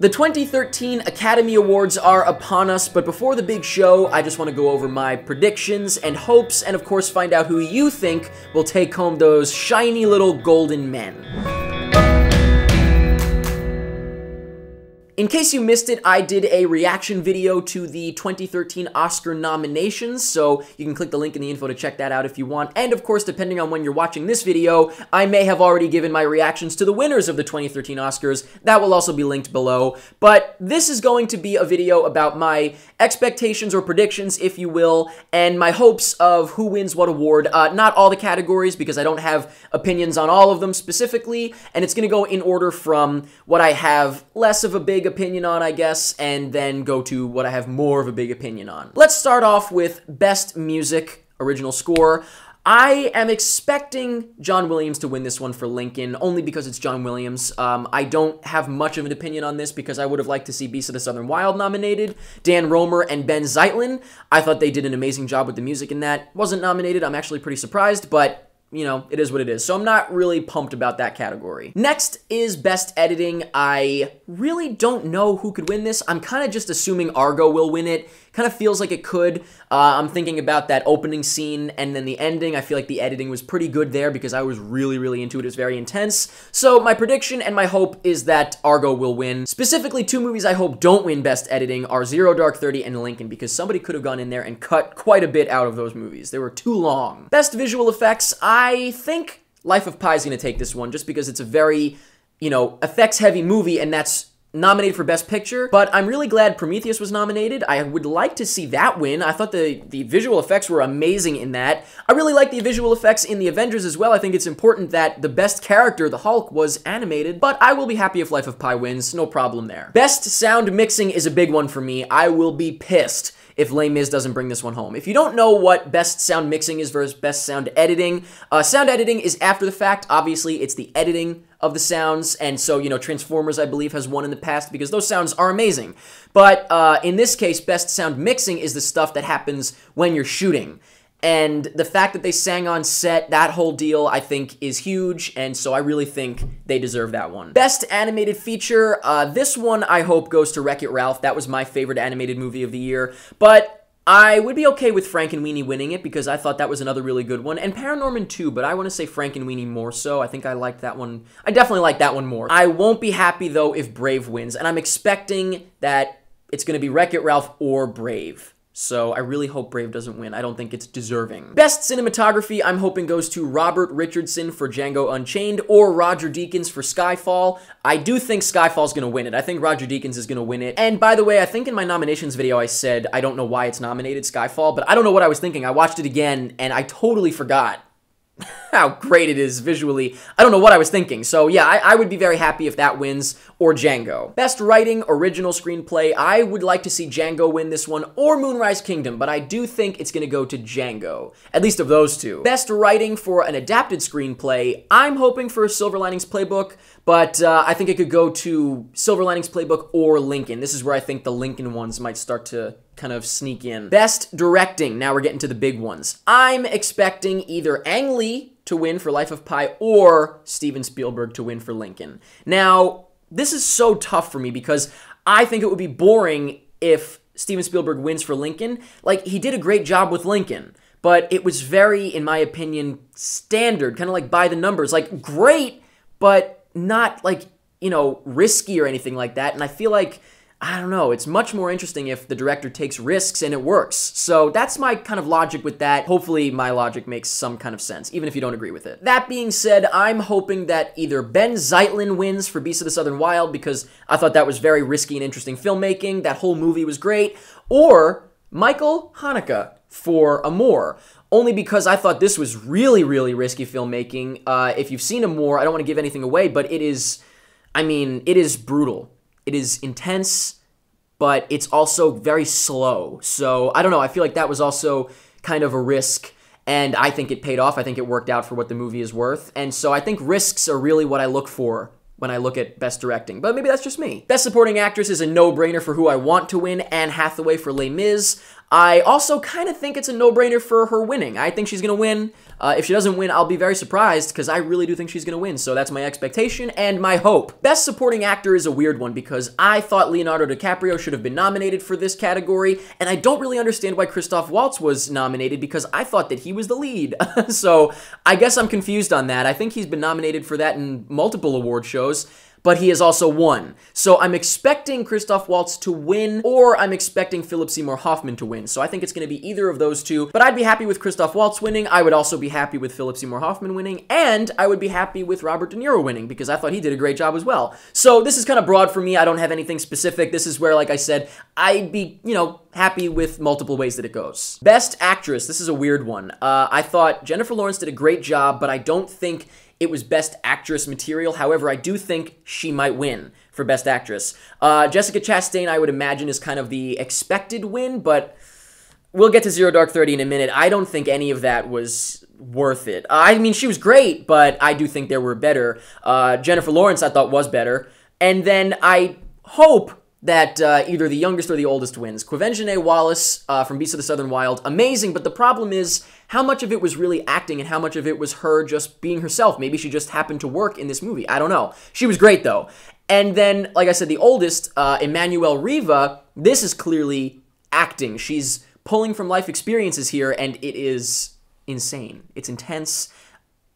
The 2013 Academy Awards are upon us, but before the big show, I just want to go over my predictions and hopes, and of course find out who you think will take home those shiny little golden men. In case you missed it, I did a reaction video to the 2013 Oscar nominations, so you can click the link in the info to check that out if you want. And of course, depending on when you're watching this video, I may have already given my reactions to the winners of the 2013 Oscars. That will also be linked below. But this is going to be a video about my expectations or predictions, if you will, and my hopes of who wins what award. Not all the categories, because I don't have opinions on all of them specifically, and it's going to go in order from what I have less of a big opinion on, I guess, and then go to what I have more of a big opinion on. Let's start off with Best Music, Original Score. I am expecting John Williams to win this one for Lincoln, only because it's John Williams. I don't have much of an opinion on this because I would have liked to see Beast of the Southern Wild nominated. Dan Romer and Ben Zeitlin, I thought they did an amazing job with the music in that. Wasn't nominated, I'm actually pretty surprised, but you know, it is what it is. So I'm not really pumped about that category. Next is Best Editing. I really don't know who could win this. I'm kind of just assuming Argo will win it. Kind of feels like it could. I'm thinking about that opening scene and then the ending. I feel like the editing was pretty good there because I was really into it. It was very intense. So my prediction and my hope is that Argo will win. Specifically, two movies I hope don't win Best Editing are Zero Dark 30 and Lincoln, because somebody could have gone in there and cut quite a bit out of those movies. They were too long. Best Visual Effects, I think Life of Pi is going to take this one just because it's a very, effects-heavy movie, and that's nominated for Best Picture, but I'm really glad Prometheus was nominated. I would like to see that win. I thought the visual effects were amazing in that. I really like the visual effects in the Avengers as well. I think it's important that the best character, the Hulk, was animated, but I will be happy if Life of Pi wins. No problem there. Best Sound Mixing is a big one for me. I will be pissed if Les Mis doesn't bring this one home. If you don't know what Best Sound Mixing is versus Best Sound Editing, sound editing is after the fact. Obviously, it's the editing of the sounds, and so, Transformers, I believe, has won in the past because those sounds are amazing. But in this case, Best Sound Mixing is the stuff that happens when you're shooting. And the fact that they sang on set, that whole deal, I think, is huge, and so I really think they deserve that one. Best Animated Feature, this one I hope goes to Wreck-It Ralph. That was my favorite animated movie of the year, but I would be okay with Frankenweenie winning it because I thought that was another really good one, and Paranorman 2, but I want to say Frankenweenie more so. I think I liked that one. I definitely like that one more. I won't be happy, though, if Brave wins, and I'm expecting that it's going to be Wreck-It Ralph or Brave. So I really hope Brave doesn't win. I don't think it's deserving. Best Cinematography, I'm hoping goes to Robert Richardson for Django Unchained or Roger Deakins for Skyfall. I do think Skyfall's gonna win it. I think Roger Deakins is gonna win it. And by the way, I think in my nominations video I said I don't know why it's nominated, Skyfall, but I don't know what I was thinking. I watched it again and I totally forgot how great it is visually. I don't know what I was thinking. So yeah, I would be very happy if that wins, or Django. Best Writing, Original Screenplay, I would like to see Django win this one, or Moonrise Kingdom, but I do think it's going to go to Django, at least of those two. Best Writing for an Adapted Screenplay, I'm hoping for Silver Linings Playbook, but I think it could go to Silver Linings Playbook or Lincoln. This is where I think the Lincoln ones might start to kind of sneak in. Best Directing, now we're getting to the big ones. I'm expecting either Ang Lee to win for Life of Pi or Steven Spielberg to win for Lincoln. Now, this is so tough for me because I think it would be boring if Steven Spielberg wins for Lincoln. Like, he did a great job with Lincoln, but it was very, in my opinion, standard, kind of like by the numbers. Like, great, but not like, risky or anything like that. And I feel like, I don't know, it's much more interesting if the director takes risks and it works. So that's my kind of logic with that. Hopefully my logic makes some kind of sense, even if you don't agree with it. That being said, I'm hoping that either Ben Zeitlin wins for Beast of the Southern Wild because I thought that was very risky and interesting filmmaking. That whole movie was great. Or Michael Haneke for Amour. Only because I thought this was really risky filmmaking. If you've seen Amour, I don't want to give anything away, but it is brutal. It is intense, but it's also very slow. So, I don't know, I feel like that was also kind of a risk, and I think it paid off. I think it worked out for what the movie is worth. And so I think risks are really what I look for when I look at Best Directing, but maybe that's just me. Best Supporting Actress is a no-brainer for who I want to win, Anne Hathaway for Les Mis. I also kind of think it's a no-brainer for her winning. I think she's going to win. If she doesn't win, I'll be very surprised because I really do think she's going to win. So that's my expectation and my hope. Best Supporting Actor is a weird one because I thought Leonardo DiCaprio should have been nominated for this category, and I don't really understand why Christoph Waltz was nominated because I thought that he was the lead. So I guess I'm confused on that. I think he's been nominated for that in multiple award shows, but he has also won. So I'm expecting Christoph Waltz to win, or I'm expecting Philip Seymour Hoffman to win. So I think it's going to be either of those two, but I'd be happy with Christoph Waltz winning. I would also be happy with Philip Seymour Hoffman winning, and I would be happy with Robert De Niro winning because I thought he did a great job as well. So this is kind of broad for me. I don't have anything specific. This is where, like I said, I'd be, happy with multiple ways that it goes. Best Actress. This is a weird one. I thought Jennifer Lawrence did a great job, but I don't think it was Best Actress material. However, I do think she might win for Best Actress. Jessica Chastain, I would imagine, is kind of the expected win, but we'll get to Zero Dark 30 in a minute. I don't think any of that was worth it. I mean, she was great, but I do think there were better. Jennifer Lawrence, I thought, was better. And then I hope that either the youngest or the oldest wins. Quvenzhané Wallis from Beasts of the Southern Wild, amazing, but the problem is how much of it was really acting and how much of it was her just being herself. Maybe she just happened to work in this movie. I don't know. She was great, though. And then, like I said, the oldest, Emmanuelle Riva, this is clearly acting. She's pulling from life experiences here, and it is insane. It's intense.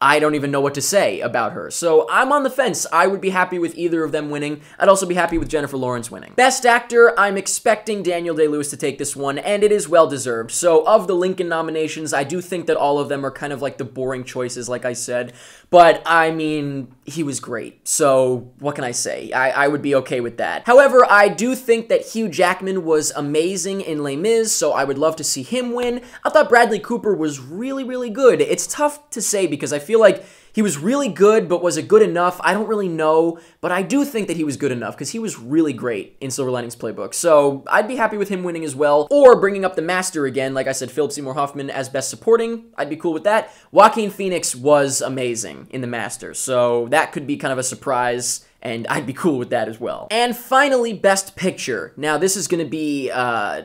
I don't even know what to say about her. So I'm on the fence. I would be happy with either of them winning. I'd also be happy with Jennifer Lawrence winning. Best Actor, I'm expecting Daniel Day-Lewis to take this one, and it is well-deserved. So of the Lincoln nominations, I do think that all of them are kind of like the boring choices, like I said. But, I mean, he was great. So what can I say? I would be okay with that. However, I do think that Hugh Jackman was amazing in Les Mis, so I would love to see him win. I thought Bradley Cooper was really, really good. It's tough to say because I feel like he was really good, but was it good enough? I don't really know, but I do think that he was good enough because he was really great in Silver Linings Playbook. So I'd be happy with him winning as well, or bringing up the Master again. Like I said, Philip Seymour Hoffman as Best Supporting. I'd be cool with that. Joaquin Phoenix was amazing in The Master, so that could be kind of a surprise, and I'd be cool with that as well. And finally, Best Picture. Now, this is going to be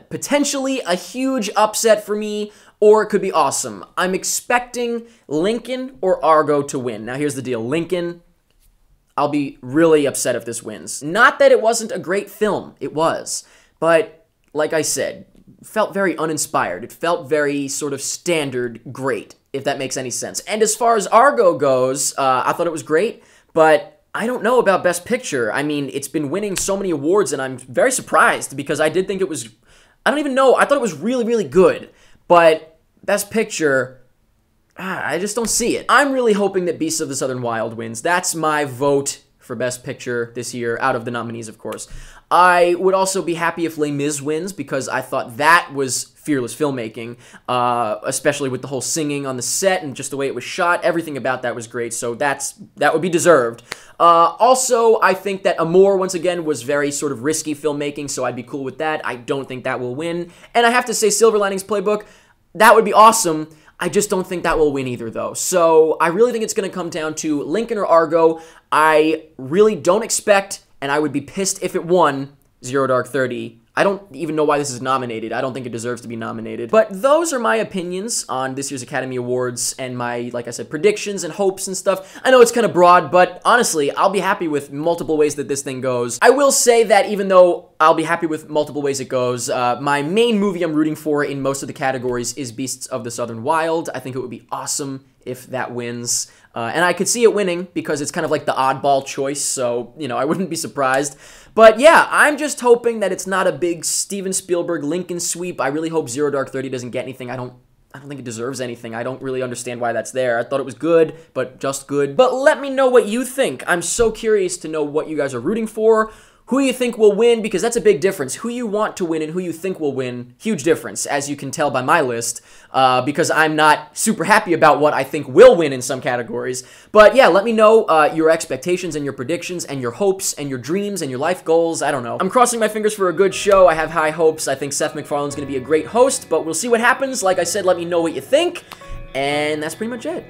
potentially a huge upset for me, or it could be awesome. I'm expecting Lincoln or Argo to win. Now, here's the deal. Lincoln, I'll be really upset if this wins. Not that it wasn't a great film. It was. But, like I said, felt very uninspired. It felt very sort of standard great, if that makes any sense. And as far as Argo goes, I thought it was great, but I don't know about Best Picture. I mean, it's been winning so many awards, and I'm very surprised because I did think it was, I don't even know, I thought it was really, really good. But Best Picture, I just don't see it. I'm really hoping that Beasts of the Southern Wild wins. That's my vote for Best Picture this year, out of the nominees, of course. I would also be happy if Les Mis wins because I thought that was fearless filmmaking, especially with the whole singing on the set and just the way it was shot. Everything about that was great, so that would be deserved. Also, I think that Amour, once again, was very sort of risky filmmaking, so I'd be cool with that. I don't think that will win. And I have to say, Silver Linings Playbook, that would be awesome. I just don't think that will win either, though. So I really think it's going to come down to Lincoln or Argo. I really don't expect, and I would be pissed if it won, Zero Dark 30. I don't even know why this is nominated. I don't think it deserves to be nominated. But those are my opinions on this year's Academy Awards and my, like I said, predictions and hopes and stuff. I know it's kind of broad, but honestly, I'll be happy with multiple ways that this thing goes. I will say that even though I'll be happy with multiple ways it goes, my main movie I'm rooting for in most of the categories is Beasts of the Southern Wild. I think it would be awesome if that wins. And I could see it winning because it's kind of like the oddball choice, so, I wouldn't be surprised. But yeah, I'm just hoping that it's not a big Steven Spielberg Lincoln sweep. I really hope Zero Dark 30 doesn't get anything. I don't think it deserves anything. I don't really understand why that's there. I thought it was good, but just good. But let me know what you think. I'm so curious to know what you guys are rooting for. Who you think will win, because that's a big difference. Who you want to win and who you think will win, huge difference, as you can tell by my list, because I'm not super happy about what I think will win in some categories. But yeah, let me know your expectations and your predictions and your hopes and your dreams and your life goals. I don't know. I'm crossing my fingers for a good show. I have high hopes. I think Seth MacFarlane's going to be a great host, but we'll see what happens. Like I said, let me know what you think, and that's pretty much it.